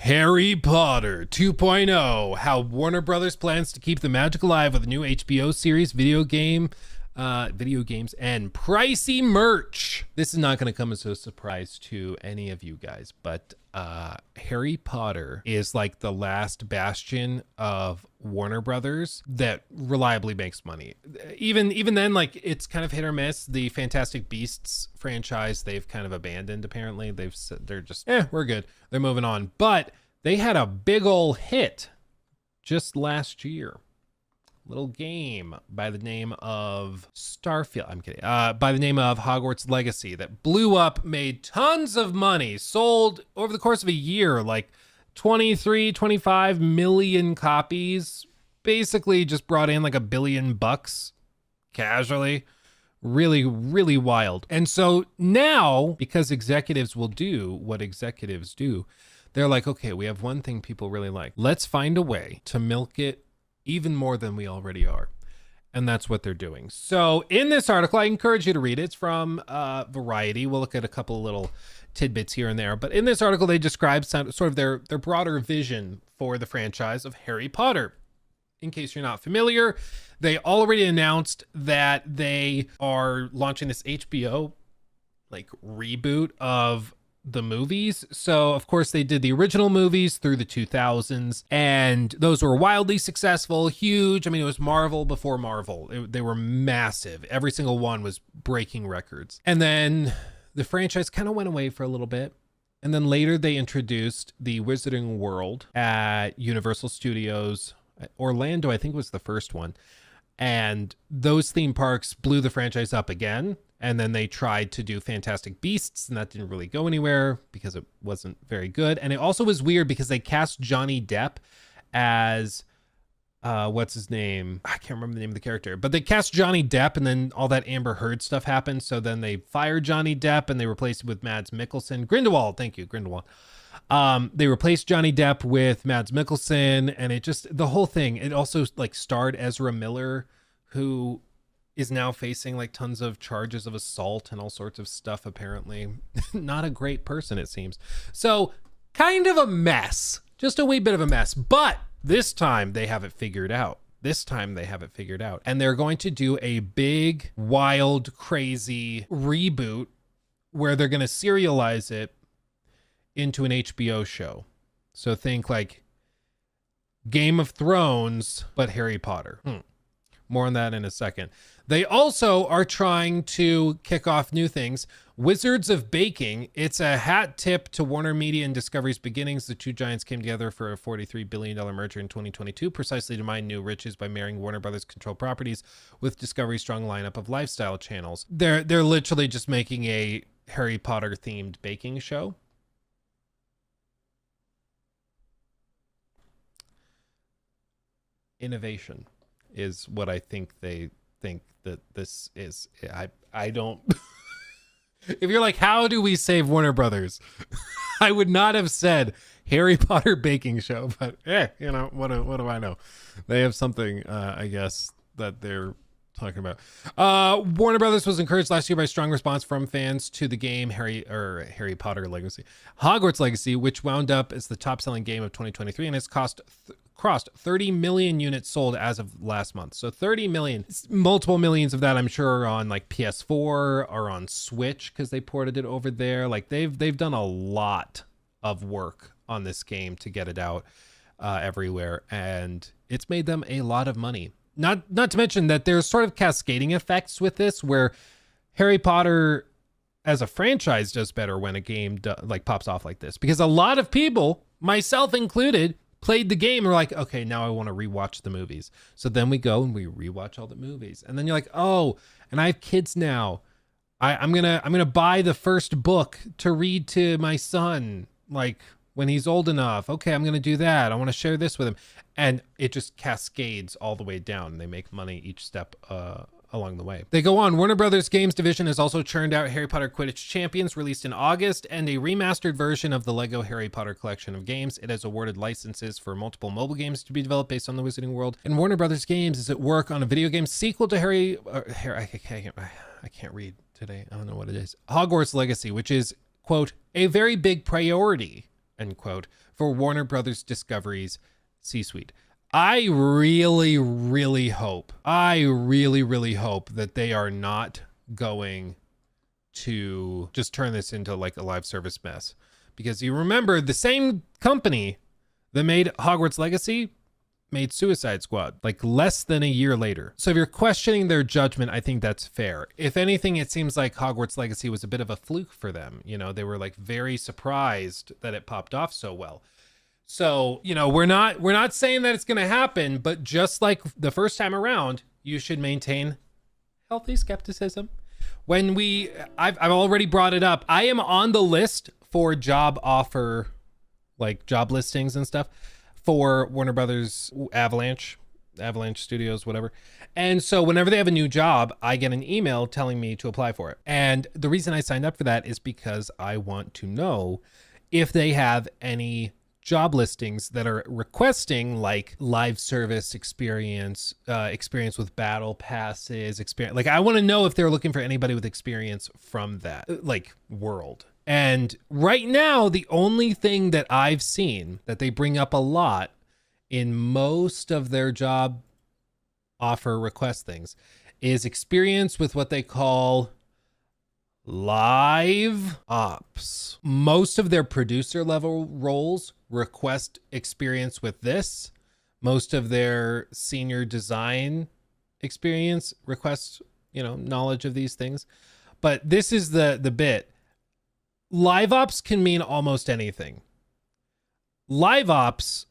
Harry Potter 2.0, how Warner Brothers plans to keep the magic alive with a new HBO series, video games, and pricey merch. This is not going to come as a surprise to any of you guys, but Harry Potter is like the last bastion of Warner Brothers that reliably makes money. Even then, like, it's kind of hit or miss. The Fantastic Beasts franchise, they've kind of abandoned. Apparently, they're just we're good. They're moving on. But they had a big ol' hit just last year. Little game by the name of Starfield. I'm kidding. By the name of Hogwarts Legacy that blew up, made tons of money, sold over the course of a year, like 25 million copies, basically just brought in like $1 billion casually. Really, really wild. And so now, because executives will do what executives do, they're like, okay, we have one thing people really like. Let's find a way to milk it even more than we already are. And that's what they're doing. So in this article, I encourage you to read it. It's from Variety. We'll look at a couple of little tidbits here and there. But in this article, they describe sort of their broader vision for the franchise of Harry Potter. In case you're not familiar, they already announced that they are launching this HBO like reboot of the movies. So of course they did the original movies through the 2000s, and those were wildly successful, huge. I mean, it was Marvel before Marvel. They were massive. Every single one was breaking records. And then the franchise kind of went away for a little bit. And then later they introduced the Wizarding World at Universal Studios. Orlando, I think, was the first one. And those theme parks blew the franchise up again. And then they tried to do Fantastic Beasts, and that didn't really go anywhere because it wasn't very good. And it also was weird because they cast Johnny Depp as, what's his name? I can't remember the name of the character, but they cast Johnny Depp, and then all that Amber Heard stuff happened. So then they fired Johnny Depp and they replaced it with Mads Mikkelsen. Grindelwald, thank you, Grindelwald. They replaced Johnny Depp with Mads Mikkelsen, and it just, the whole thing, it also like starred Ezra Miller, who is now facing like tons of charges of assault and all sorts of stuff, apparently. Not a great person, it seems. So kind of a mess, just a wee bit of a mess, but this time they have it figured out. And they're going to do a big, wild, crazy reboot where they're going to serialize it into an HBO show. So think like Game of Thrones, but Harry Potter. More on that in a second. They also are trying to kick off new things. Wizards of Baking. It's a hat tip to Warner Media and Discovery's beginnings. The two giants came together for a $43 billion merger in 2022, precisely to mine new riches by marrying Warner Brothers controlled properties with Discovery's strong lineup of lifestyle channels. They're literally just making a Harry Potter themed baking show. Innovation is what I think they think that this is. I don't. If you're like, how do we save Warner Brothers? I would not have said Harry Potter baking show, but you know, what do I know? They have something, I guess, that they're talking about. Warner Brothers was encouraged last year by strong response from fans to the game Harry Potter Legacy, Hogwarts Legacy, which wound up as the top-selling game of 2023 and has crossed 30 million units sold as of last month. So 30 million, multiple millions of that I'm sure are on like PS4 or on Switch because they ported it over there. Like they've done a lot of work on this game to get it out everywhere, and it's made them a lot of money. Not to mention that there's sort of cascading effects with this, where Harry Potter as a franchise does better when a game like pops off like this, because a lot of people, myself included, played the game and were like, okay, now I want to rewatch the movies. So then we go and we rewatch all the movies, and then you're like, oh, and I have kids now. I'm gonna buy the first book to read to my son, like when he's old enough. Okay, I'm gonna do that. I want to share this with him, and it just cascades all the way down. And they make money each step along the way. They go on. Warner Brothers Games division has also churned out Harry Potter Quidditch Champions, released in August, and a remastered version of the Lego Harry Potter collection of games. It has awarded licenses for multiple mobile games to be developed based on the Wizarding World. And Warner Brothers Games is at work on a video game sequel to I can't read today. I don't know what it is. Hogwarts Legacy, which is, quote, a very big priority end quote, for Warner Brothers Discovery's C-suite. I really, really hope that they are not going to just turn this into like a live service mess. Because you remember the same company that made Hogwarts Legacy made Suicide Squad like less than a year later. So if you're questioning their judgment, I think that's fair. If anything, it seems like Hogwarts Legacy was a bit of a fluke for them. You know, they were like very surprised that it popped off so well. So, you know, we're not saying that it's going to happen, but just like the first time around, you should maintain healthy skepticism. I've already brought it up. I am on the list for job offer, like job listings and stuff for Warner Brothers Avalanche Studios, whatever. And so whenever they have a new job, I get an email telling me to apply for it. And the reason I signed up for that is because I want to know if they have any job listings that are requesting like live service experience with battle passes, experience. Like I want to know if they're looking for anybody with experience from that like world. And right now, the only thing that I've seen that they bring up a lot in most of their job offer request things is experience with what they call live ops. Most of their producer level roles request experience with this. Most of their senior design experience requests, you know, knowledge of these things. But this is the bit. Live ops can mean almost anything. Live ops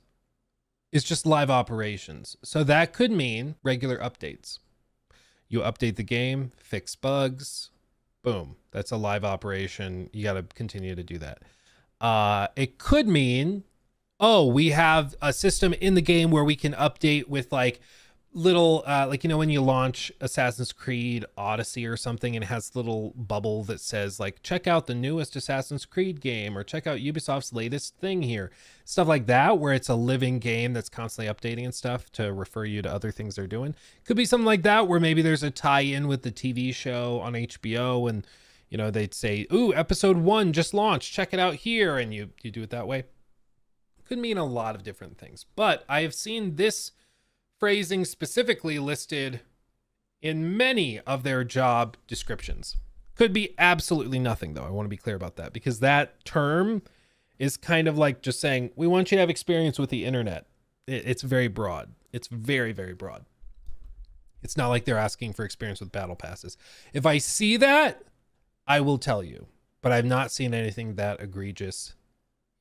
is just live operations. So that could mean regular updates. You update the game, fix bugs, boom. That's a live operation. You got to continue to do that. It could mean, oh, we have a system in the game where we can update with like little, like, you know, when you launch Assassin's Creed Odyssey or something and it has little bubble that says like, check out the newest Assassin's Creed game or check out Ubisoft's latest thing here. Stuff like that, where it's a living game that's constantly updating and stuff to refer you to other things they're doing. Could be something like that, where maybe there's a tie-in with the TV show on HBO and, you know, they'd say, ooh, episode 1 just launched, check it out here. And you do it that way. Could mean a lot of different things, but I have seen this phrasing specifically listed in many of their job descriptions. Could be absolutely nothing, though. I want to be clear about that, because that term is kind of like just saying, we want you to have experience with the internet. It's very broad. It's very, very broad. It's not like they're asking for experience with battle passes. If I see that, I will tell you, but I've not seen anything that egregious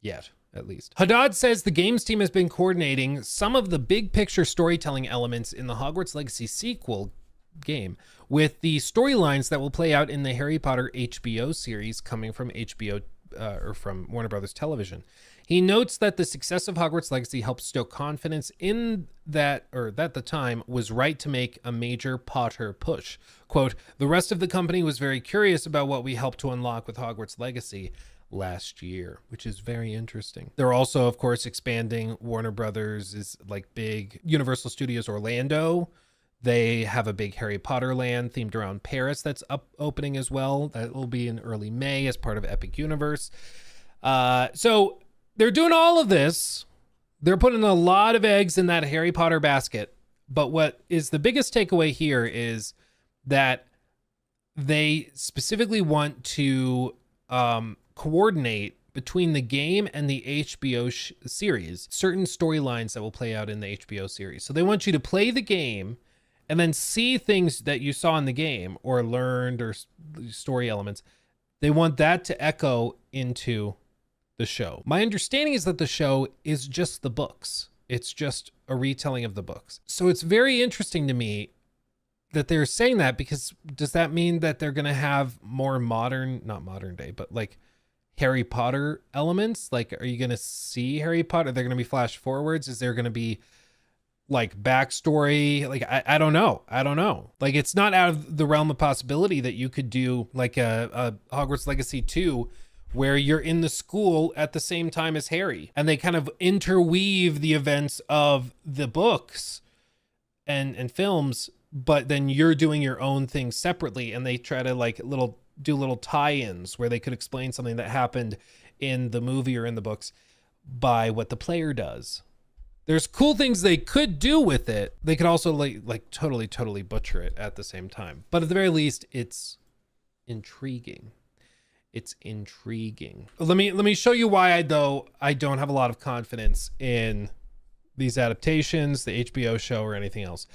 yet. At least. Haddad says the games team has been coordinating some of the big picture storytelling elements in the Hogwarts Legacy sequel game with the storylines that will play out in the Harry Potter HBO series coming from HBO or from Warner Brothers Television. He notes that the success of Hogwarts Legacy helped stoke confidence in that the time was right to make a major Potter push. Quote, the rest of the company was very curious about what we helped to unlock with Hogwarts Legacy last year, which is very interesting. They're also, of course, expanding Warner Brothers is like big Universal Studios Orlando. They have a big Harry Potter land themed around Paris that's opening as well. That will be in early May as part of Epic Universe. So they're doing all of this. They're putting a lot of eggs in that Harry Potter basket. But what is the biggest takeaway here is that they specifically want to coordinate between the game and the HBO series, certain storylines that will play out in the HBO series. So they want you to play the game and then see things that you saw in the game or learned or story elements. They want that to echo into the show. My understanding is that the show is just the books. It's just a retelling of the books. So it's very interesting to me that they're saying that, because does that mean that they're going to have more modern, not modern day, but like Harry Potter elements? Like, are you going to see Harry Potter? Are there going to be flash forwards? Is there going to be like backstory? Like, I don't know. Like, it's not out of the realm of possibility that you could do like a Hogwarts Legacy 2 where you're in the school at the same time as Harry and they kind of interweave the events of the books and films, but then you're doing your own thing separately, and they try to like do little tie-ins where they could explain something that happened in the movie or in the books. by what the player does. There's cool things they could do with it. They could also like totally butcher it at the same time. But at the very least, it's intriguing. It's intriguing. Let me show you why I don't have a lot of confidence in these adaptations, the HBO show, or anything else.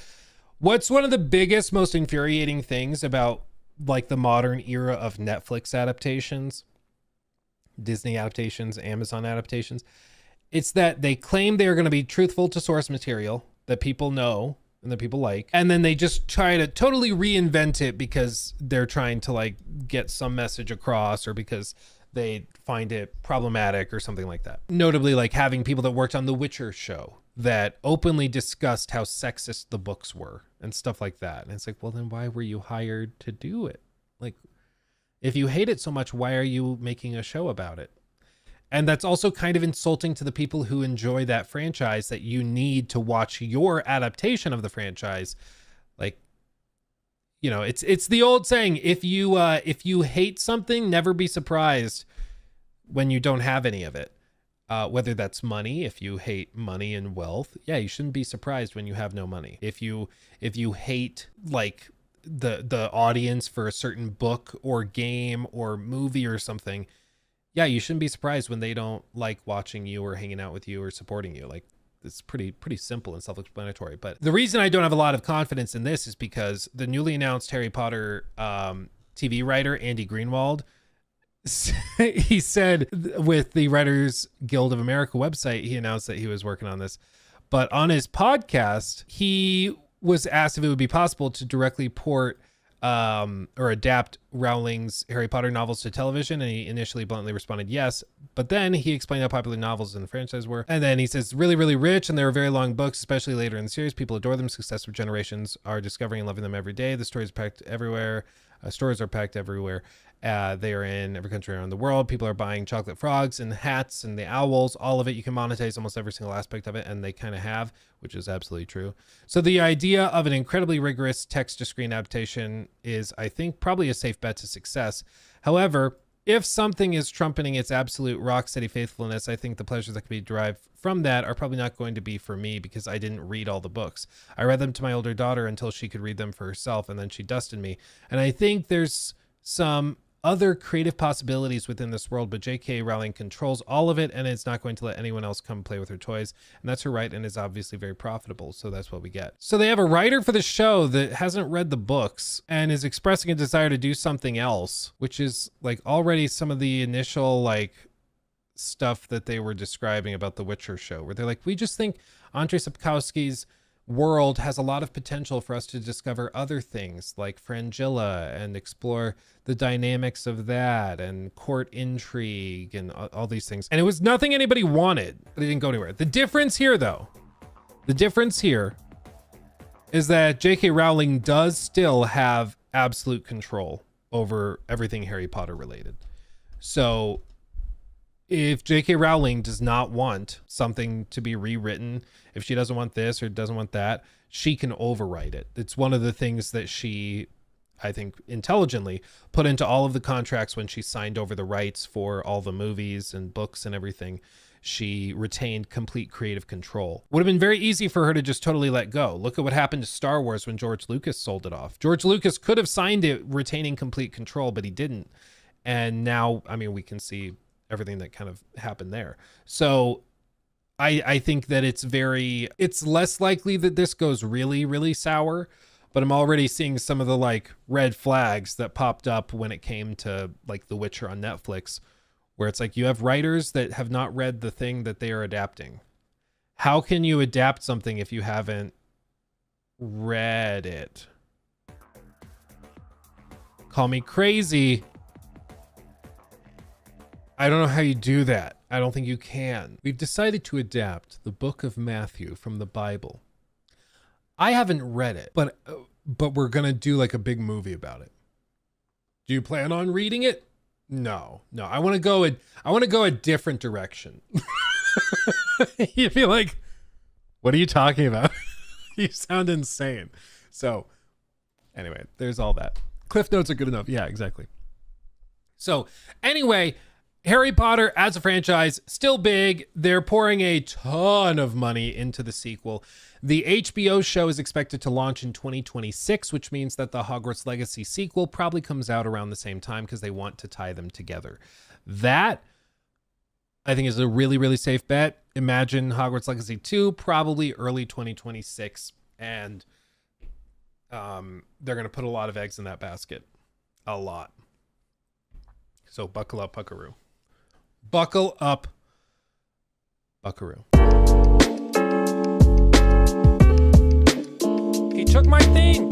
What's one of the biggest, most infuriating things about like the modern era of Netflix adaptations, Disney adaptations, Amazon adaptations? It's that they claim they are going to be truthful to source material that people know and that people like, and then they just try to totally reinvent it because they're trying to like get some message across, or because they find it problematic or something like that. Notably, like having people that worked on the Witcher show that openly discussed how sexist the books were and stuff like that. And it's like, well, then why were you hired to do it? Like, if you hate it so much, why are you making a show about it? And that's also kind of insulting to the people who enjoy that franchise, that you need to watch your adaptation of the franchise. Like, you know, it's the old saying, if you hate something, never be surprised when you don't have any of it. Whether that's money, if you hate money and wealth, yeah, you shouldn't be surprised when you have no money. If you hate like the audience for a certain book or game or movie or something, yeah, you shouldn't be surprised when they don't like watching you or hanging out with you or supporting you. Like, it's pretty simple and self-explanatory. But the reason I don't have a lot of confidence in this is because the newly announced Harry Potter TV writer, Andy Greenwald, he said with the Writers Guild of America website, he announced that he was working on this. But on his podcast, he was asked if it would be possible to directly port or adapt Rowling's Harry Potter novels to television, and he initially bluntly responded yes, but then he explained how popular novels in the franchise were, and then he says really rich, and they were very long books, especially later in the series. People adore them. Successive generations are discovering and loving them every day. The stories are packed everywhere. Stores are packed everywhere. They are in every country around the world. People are buying chocolate frogs and hats and the owls, all of it. You can monetize almost every single aspect of it, and they kind of have, which is absolutely true. So the idea of an incredibly rigorous text-to-screen adaptation is, I think, probably a safe bet to success. However, if something is trumpeting its absolute rock-steady faithfulness, I think the pleasures that can be derived from that are probably not going to be for me, because I didn't read all the books. I read them to my older daughter until she could read them for herself, and then she dusted me. And I think there's some other creative possibilities within this world, but J.K. Rowling controls all of it, and it's not going to let anyone else come play with her toys, and that's her right, and is obviously very profitable, so that's what we get. So they have a writer for the show that hasn't read the books and is expressing a desire to do something else, which is like already some of the initial like stuff that they were describing about the Witcher show, where they're like, we just think Andrzej Sapkowski's world has a lot of potential for us to discover other things like Frangilla and explore the dynamics of that and court intrigue and all these things. And it was nothing anybody wanted, but it didn't go anywhere. The difference here is that J.K. Rowling does still have absolute control over everything Harry Potter related. So if J.K. Rowling does not want something to be rewritten, if she doesn't want this or doesn't want that, she can overwrite it. It's one of the things that she, I think, intelligently put into all of the contracts when she signed over the rights for all the movies and books and everything. She retained complete creative control. Would have been very easy for her to just totally let go. Look at what happened to Star Wars when George Lucas sold it off. George Lucas could have signed it retaining complete control, but he didn't. And now, I mean, we can see everything that kind of happened there. So I think that it's less likely that this goes really sour, but I'm already seeing some of the like red flags that popped up when it came to like The Witcher on Netflix, where it's like you have writers that have not read the thing that they are adapting. How can you adapt something if you haven't read it? Call me crazy. I don't know how you do that. I don't think you can. We've decided to adapt the book of Matthew from the Bible. I haven't read it, but we're going to do like a big movie about it. Do you plan on reading it? No. I want to go a different direction. You'd be like, what are you talking about? You sound insane. So anyway, there's all that. Cliff notes are good enough. Yeah, exactly. So anyway, Harry Potter as a franchise, still big. They're pouring a ton of money into the sequel. The HBO show is expected to launch in 2026, which means that the Hogwarts Legacy sequel probably comes out around the same time because they want to tie them together. That, I think, is a really, really safe bet. Imagine Hogwarts Legacy 2, probably early 2026. And they're going to put a lot of eggs in that basket. A lot. So buckle up, Puckaroo. Buckle up, Buckaroo. He took my thing.